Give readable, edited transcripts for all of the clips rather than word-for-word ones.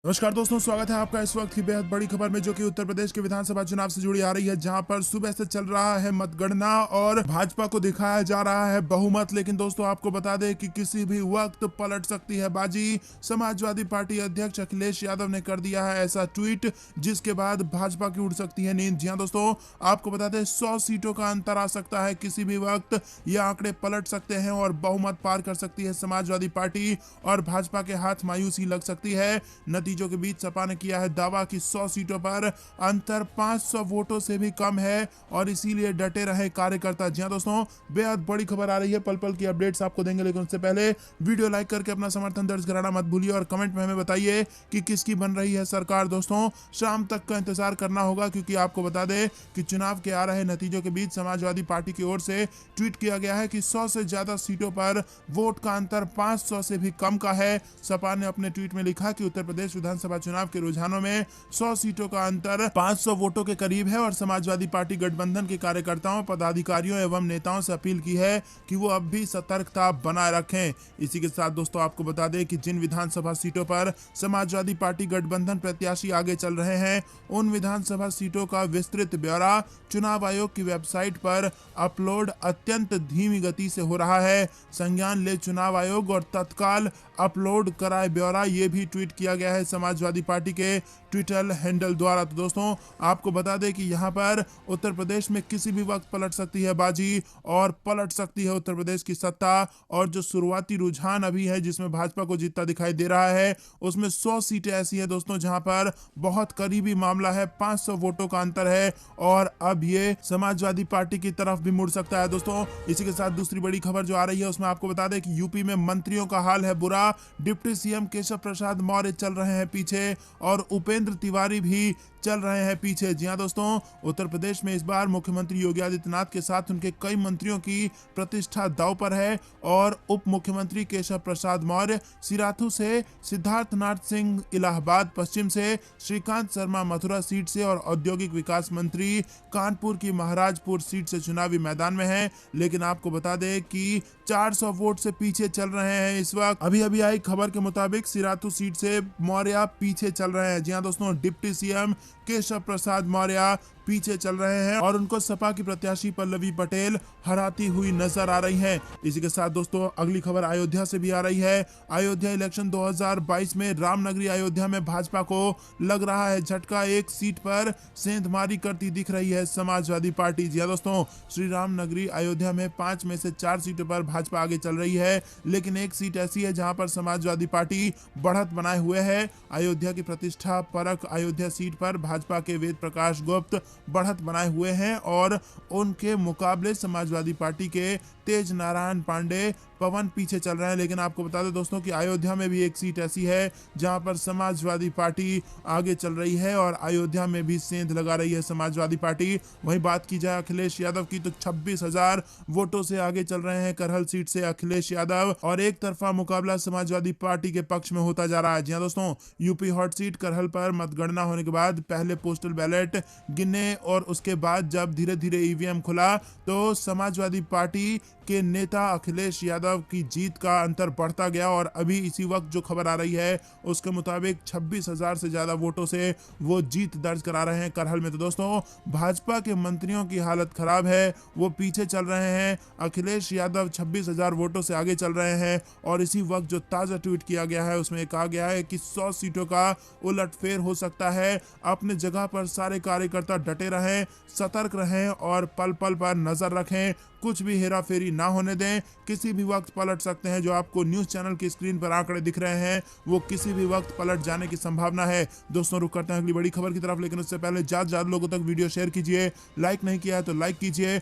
नमस्कार दोस्तों, स्वागत है आपका इस वक्त की बेहद बड़ी खबर में, जो कि उत्तर प्रदेश के विधानसभा चुनाव से जुड़ी आ रही है, जहां पर सुबह से चल रहा है मतगणना और भाजपा को दिखाया जा रहा है बहुमत। लेकिन दोस्तों, आपको बता दें कि किसी भी वक्त पलट सकती है बाजी। समाजवादी पार्टी अध्यक्ष अखिलेश यादव ने कर दिया है ऐसा ट्वीट, जिसके बाद भाजपा की उड़ सकती है नींद। जी हां दोस्तों, आपको बता दें 100 सीटों का अंतर आ सकता है किसी भी वक्त। ये आंकड़े पलट सकते हैं और बहुमत पार कर सकती है समाजवादी पार्टी, और भाजपा के हाथ मायूसी लग सकती है। नतीजों के बीच सपा ने किया है दावा कि 100 सीटों पर अंतर 500 वोटों से भी कम है, और इसीलिए डटे रहे कार्यकर्ता। जी हां दोस्तों, बेहद बड़ी खबर आ रही है, पल पल की अपडेट्स आपको देंगे, लेकिन उससे पहले वीडियो लाइक करके अपना समर्थन दर्ज कराना मत भूलिए, और कमेंट में हमें बताइए कि किसकी बन रही है सरकार। दोस्तों, शाम तक का इंतजार करना होगा, क्योंकि आपको बता दें कि चुनाव के आ रहे नतीजों के बीच समाजवादी पार्टी की ओर से ट्वीट किया गया है कि 100 से ज्यादा सीटों पर वोट का अंतर 500 से भी कम का है। सपा ने अपने ट्वीट में लिखा कि उत्तर प्रदेश विधानसभा चुनाव के रुझानों में 100 सीटों का अंतर 500 वोटों के करीब है, और समाजवादी पार्टी गठबंधन के कार्यकर्ताओं, पदाधिकारियों एवं नेताओं से अपील की है कि वो अब भी सतर्कता बनाए रखें। इसी के साथ दोस्तों, आपको बता दें कि जिन विधानसभा सीटों पर समाजवादी पार्टी गठबंधन प्रत्याशी आगे चल रहे हैं, उन विधानसभा सीटों का विस्तृत ब्यौरा चुनाव आयोग की वेबसाइट पर अपलोड अत्यंत धीमी गति से हो रहा है। संज्ञान ले चुनाव आयोग और तत्काल अपलोड कराए ब्यौरा, ये भी ट्वीट किया गया है समाजवादी पार्टी के ट्विटर हैंडल द्वारा। तो दोस्तों, आपको बता दें कि यहां पर उत्तर प्रदेश में किसी भी वक्त पलट सकती है बाजी, और पलट सकती है उत्तर प्रदेश की सत्ता। और जो शुरुआती रुझान अभी है, जिसमें भाजपा को जीतता दिखाई दे रहा है, उसमें 100 सीटें ऐसी हैं दोस्तों जहां पर बहुत करीबी मामला है, 500 वोटों का अंतर है, और अब ये समाजवादी पार्टी की तरफ भी मुड़ सकता है। दोस्तों, इसी के साथ दूसरी बड़ी खबर जो आ रही है, उसमें आपको बता दें कि यूपी में मंत्रियों का हाल है बुरा। डिप्टी सीएम केशव प्रसाद मौर्य चल रहे हैं पीछे, और उपेंद्र तिवारी भी चल रहे हैं पीछे। जी हां दोस्तों, उत्तर प्रदेश में इस बार मुख्यमंत्री योगी आदित्यनाथ के साथ उनके कई मंत्रियों की प्रतिष्ठा दांव पर है, और उप मुख्यमंत्री केशव प्रसाद मौर्य सिराथू से, सिद्धार्थनाथ सिंह इलाहाबाद पश्चिम से, श्रीकांत शर्मा मथुरा सीट से, और औद्योगिक विकास मंत्री कानपुर की महाराजपुर सीट से चुनावी मैदान में है। लेकिन आपको बता दें कि 400 वोट से पीछे चल रहे हैं इस वक्त। अभी अभी आई खबर के मुताबिक सिराथू सीट से मौर्य पीछे चल रहे हैं। जी हां दोस्तों, डिप्टी सीएम केशव प्रसाद मौर्य पीछे चल रहे हैं, और उनको सपा की प्रत्याशी पल्लवी पटेल हराती हुई नजर आ रही हैं। इसी के साथ दोस्तों, अगली खबर अयोध्या से भी आ रही है। अयोध्या इलेक्शन 2022 में रामनगरी अयोध्या में भाजपा को लग रहा है झटका। एक सीट पर सेंधमारी करती दिख रही है समाजवादी पार्टी। जी हां दोस्तों, श्री रामनगरी अयोध्या में 5 में से 4 सीटों पर भाजपा आगे चल रही है, लेकिन एक सीट ऐसी है जहां पर समाजवादी पार्टी बढ़त बनाए हुए है। अयोध्या की प्रतिष्ठा परक अयोध्या सीट पर भाजपा के वेद प्रकाश गुप्त बढ़त बनाए हुए हैं, और उनके मुकाबले समाजवादी पार्टी के तेज नारायण पांडे पवन पीछे चल रहे हैं। लेकिन आपको बता दें दोस्तों कि अयोध्या में भी एक सीट ऐसी है जहां पर समाजवादी पार्टी आगे चल रही है, और अयोध्या में भी सेंध लगा रही है समाजवादी पार्टी। वहीं बात की जाए अखिलेश यादव की, तो 26,000 वोटों से आगे चल रहे हैं करहल सीट से अखिलेश यादव, और एक तरफा मुकाबला समाजवादी पार्टी के पक्ष में होता जा रहा है। जी हां दोस्तों, यूपी हॉट सीट करहल पर मतगणना होने के बाद पहले पोस्टल बैलेट गिने, और उसके बाद जब धीरे धीरे ईवीएम खुला, तो समाजवादी पार्टी के नेता अखिलेश यादव की जीत का अंतर बढ़ता गया, और अभी इसी वक्त जो खबर आ रही है उसके मुताबिक 26,000 से ज्यादा वोटों से वो जीत दर्ज करा रहे हैं करहल में। तो दोस्तों, भाजपा के मंत्रियों की हालत खराब है, वो पीछे चल रहे हैं। अखिलेश यादव 26,000 वोटों से आगे चल रहे हैं, और इसी वक्त जो ताजा ट्वीट किया गया है उसमें कहा गया है कि 100 सीटों का उलटफेर हो सकता है। अपने जगह पर सारे कार्यकर्ता डटे रहें, सतर्क रहें, और पल पल पर नजर रखें, कुछ भी हेरा फेरी ना होने दें। किसी भी वक्त पलट सकते हैं। जो आपको न्यूज चैनल की स्क्रीन पर आंकड़े दिख रहे हैं, वो किसी भी वक्त पलट जाने की संभावना है। दोस्तों, रुक करते हैं अगली बड़ी खबर की तरफ, लेकिन उससे पहले ज्यादा लोगों तक वीडियो शेयर कीजिए, लाइक नहीं किया है तो लाइक कीजिए।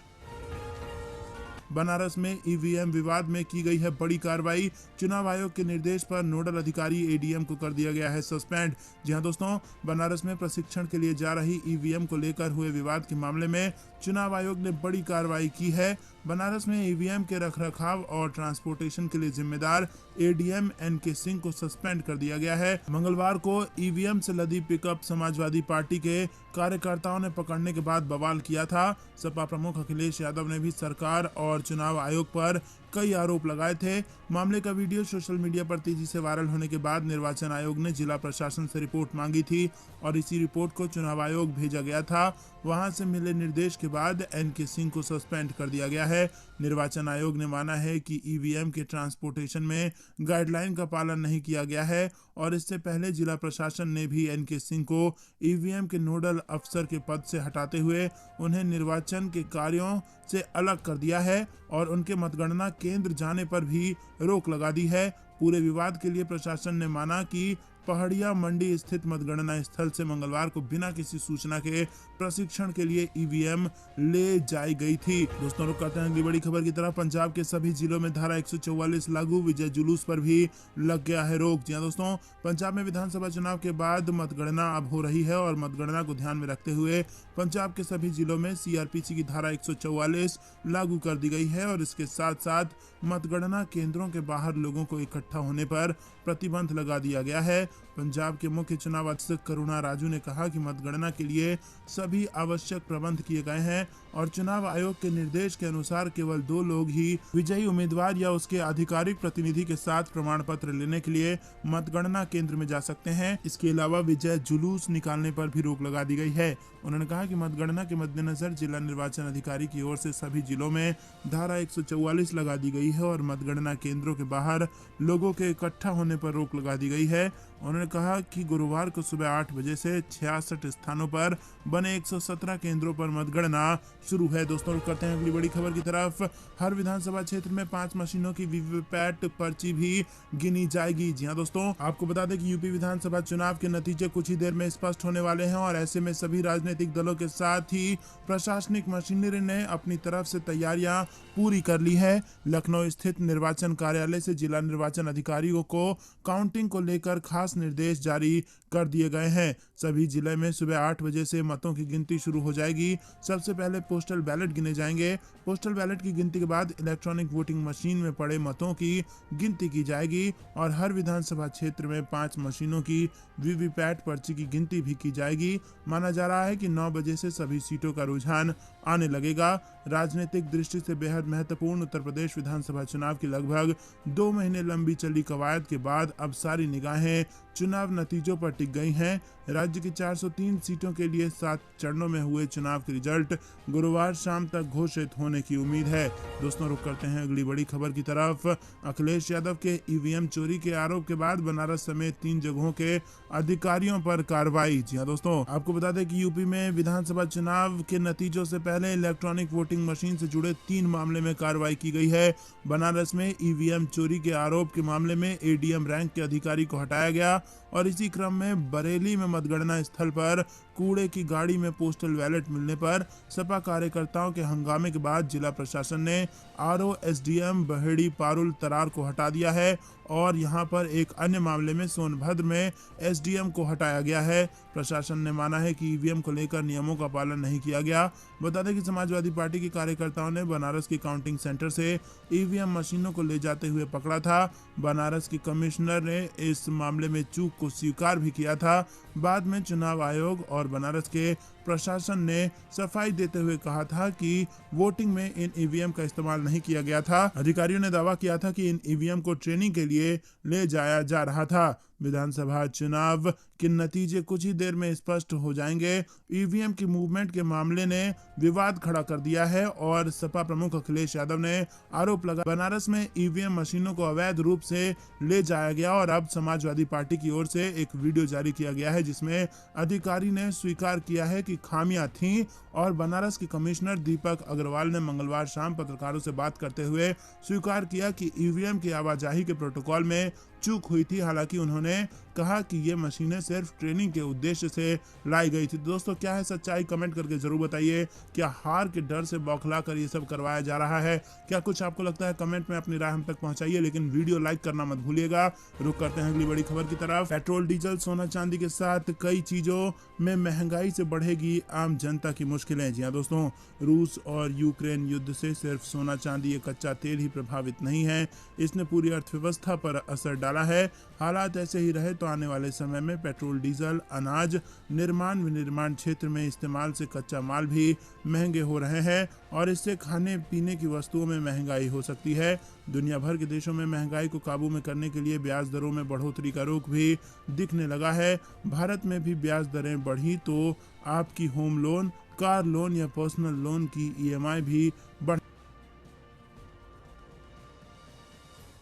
बनारस में ईवीएम विवाद में की गई है बड़ी कार्रवाई। चुनाव आयोग के निर्देश पर नोडल अधिकारी एडीएम को कर दिया गया है सस्पेंड। जी हां दोस्तों, बनारस में प्रशिक्षण के लिए जा रही ईवीएम को लेकर हुए विवाद के मामले में चुनाव आयोग ने बड़ी कार्रवाई की है। बनारस में ईवीएम के रखरखाव और ट्रांसपोर्टेशन के लिए जिम्मेदार एडीएम एनके सिंह को सस्पेंड कर दिया गया है। मंगलवार को ईवीएम से लदी पिकअप समाजवादी पार्टी के कार्यकर्ताओं ने पकड़ने के बाद बवाल किया था। सपा प्रमुख अखिलेश यादव ने भी सरकार और चुनाव आयोग पर कई आरोप लगाए थे। मामले का वीडियो सोशल मीडिया पर तेजी से वायरल होने के बाद निर्वाचन आयोग ने जिला प्रशासन से रिपोर्ट मांगी थी और इसी रिपोर्ट को चुनाव आयोग भेजा गया था। वहां से मिले निर्देश के बाद एनके सिंह को सस्पेंड कर दिया गया है। निर्वाचन आयोग ने माना है कि ईवीएम के ट्रांसपोर्टेशन में गाइडलाइन का पालन नहीं किया गया है और इससे पहले जिला प्रशासन ने भी एनके सिंह को ईवीएम के नोडल अफसर के पद से हटाते हुए उन्हें निर्वाचन के कार्यों से अलग कर दिया है और उनके मतगणना केंद्र जाने पर भी रोक लगा दी है। पूरे विवाद के लिए प्रशासन ने माना कि पहाड़िया मंडी स्थित मतगणना स्थल से मंगलवार को बिना किसी सूचना के प्रशिक्षण के लिए ईवीएम ले जाई गई थी। दोस्तों रुक करते हैं अगली बड़ी खबर की तरफ। पंजाब के सभी जिलों में धारा 144 लागू, विजय जुलूस पर भी लग गया है रोक। जी हां दोस्तों, पंजाब में विधानसभा चुनाव के बाद मतगणना अब हो रही है और मतगणना को ध्यान में रखते हुए पंजाब के सभी जिलों में सीआरपीसी की धारा 144 लागू कर दी गई है और इसके साथ साथ मतगणना केंद्रों के बाहर लोगों को इकट्ठा होने पर प्रतिबंध लगा दिया गया है। पंजाब के मुख्य चुनाव अधीक्षक करुणा राजू ने कहा कि मतगणना के लिए सभी आवश्यक प्रबंध किए गए हैं और चुनाव आयोग के निर्देश के अनुसार केवल 2 लोग ही विजयी उम्मीदवार या उसके आधिकारिक प्रतिनिधि के साथ प्रमाण पत्र लेने के लिए मतगणना केंद्र में जा सकते हैं। इसके अलावा विजय जुलूस निकालने पर भी रोक लगा दी गई है। उन्होंने कहा कि मतगणना के मद्देनजर जिला निर्वाचन अधिकारी की ओर से सभी जिलों में धारा 144 लगा दी गई है और मतगणना केंद्रों के बाहर लोगों के इकट्ठा होने पर रोक लगा दी गई है। उन्होंने कहा कि गुरुवार को सुबह 8 बजे से 66 स्थानों पर बने 117 केंद्रों पर मतगणना शुरू है। दोस्तों रुक करते हैं अगली बड़ी खबर की तरफ। हर विधानसभा क्षेत्र में 5 मशीनों की वीवीपैट पर्ची भी गिनी जाएगी। जी हां दोस्तों, आपको बता दें कि यूपी विधानसभा चुनाव के नतीजे कुछ ही देर में स्पष्ट होने वाले हैं और ऐसे में सभी राजनीतिक दलों के साथ ही प्रशासनिक मशीनरी ने अपनी तरफ से तैयारियां पूरी कर ली है। लखनऊ स्थित निर्वाचन कार्यालय से जिला निर्वाचन अधिकारियों को काउंटिंग को लेकर खास निर्देश जारी कर दिए गए हैं। सभी जिले में सुबह 8 बजे से मतों की गिनती शुरू हो जाएगी। सबसे पहले पोस्टल बैलेट गिने जाएंगे। पोस्टल बैलेट की गिनती के बाद इलेक्ट्रॉनिक वोटिंग मशीन में पड़े मतों की गिनती की जाएगी और हर विधानसभा क्षेत्र में 5 मशीनों की वीवीपैट पर्ची की गिनती भी की जाएगी। माना जा रहा है कि 9 बजे से सभी सीटों का रुझान आने लगेगा। राजनीतिक दृष्टि से बेहद महत्वपूर्ण उत्तर प्रदेश विधानसभा चुनाव की लगभग 2 महीने लंबी चली कवायद के बाद अब सारी निगाहें चुनाव नतीजों पर टिक गई हैं। राज्य की 403 सीटों के लिए 7 चरणों में हुए चुनाव के रिजल्ट गुरुवार शाम तक घोषित होने की उम्मीद है। दोस्तों रुक करते हैं अगली बड़ी खबर की तरफ। अखिलेश यादव के ईवीएम चोरी के आरोप के बाद बनारस समेत 3 जगहों के अधिकारियों पर कार्रवाई। जी हां दोस्तों, आपको बता दें कि यूपी में विधानसभा चुनाव के नतीजों से पहले इलेक्ट्रॉनिक वोटिंग मशीन से जुड़े 3 मामले में कार्रवाई की गई है। बनारस में ईवीएम चोरी के आरोप के मामले में एडीएम रैंक के अधिकारी को हटाया गया और इसी क्रम में बरेली में मतगणना स्थल पर कूड़े की गाड़ी में पोस्टल बैलेट मिलने पर सपा कार्यकर्ताओं के हंगामे के बाद जिला प्रशासन ने आरओ एसडीएम बहेड़ी पारुल तरार को हटा दिया है और यहां पर एक अन्य मामले में सोनभद्र में एसडीएम को हटाया गया है। प्रशासन ने माना है कि ईवीएम को लेकर नियमों का पालन नहीं किया गया। बता दें कि समाजवादी पार्टी के कार्यकर्ताओं ने बनारस की काउंटिंग सेंटर से ईवीएम मशीनों को ले जाते हुए पकड़ा था। बनारस की कमिश्नर ने इस मामले में चूक को स्वीकार भी किया था। बाद में चुनाव आयोग और बनारस के प्रशासन ने सफाई देते हुए कहा था कि वोटिंग में इन ईवीएम का इस्तेमाल नहीं किया गया था। अधिकारियों ने दावा किया था कि इन ईवीएम को ट्रेनिंग के लिए ले जाया जा रहा था। विधानसभा चुनाव के नतीजे कुछ ही देर में स्पष्ट हो जाएंगे। ईवीएम की मूवमेंट के मामले ने विवाद खड़ा कर दिया है और सपा प्रमुख अखिलेश यादव ने आरोप लगाया बनारस में ईवीएम मशीनों को अवैध रूप से ले जाया गया और अब समाजवादी पार्टी की ओर से एक वीडियो जारी किया गया है जिसमें अधिकारी ने स्वीकार किया है कि खामियां थीं और बनारस के कमिश्नर दीपक अग्रवाल ने मंगलवार शाम पत्रकारों से बात करते हुए स्वीकार किया कि ईवीएम की आवाजाही के प्रोटोकॉल में चूक हुई थी। हालांकि उन्होंने कहा कि ये मशीनें सिर्फ ट्रेनिंग के उद्देश्य से लाई गई थी। दोस्तों क्या है सच्चाई, कमेंट करके जरूर बताइए। क्या हार के डर से बौखला कर ये सब करवाया जा रहा है? क्या कुछ आपको लगता है? कमेंट में अपनी राय हम तक पहुंचाइए, लेकिन वीडियो लाइक करना मत भूलिएगा। रुक करते हैं अगली बड़ी खबर की तरफ। पेट्रोल, डीजल, सोना चांदी के साथ कई चीजों में महंगाई से बढ़ेगी आम जनता की मुश्किलें। जी हाँ दोस्तों, रूस और यूक्रेन युद्ध से सिर्फ सोना चांदी या कच्चा तेल ही प्रभावित नहीं है, इसने पूरी अर्थव्यवस्था पर असर डाला है। हालात ऐसे ही रहे तो आने वाले समय में पेट्रोल, डीजल, अनाज, निर्माण विनिर्माण क्षेत्र में इस्तेमाल से कच्चा माल भी महंगे हो रहे हैं और इससे खाने पीने की वस्तुओं में महंगाई हो सकती है। दुनिया भर के देशों में महंगाई को काबू में करने के लिए ब्याज दरों में बढ़ोतरी का रुख भी दिखने लगा है। भारत में भी ब्याज दरें बढ़ी तो आपकी होम लोन, कार लोन या पर्सनल लोन की ईएमआई भी बढ़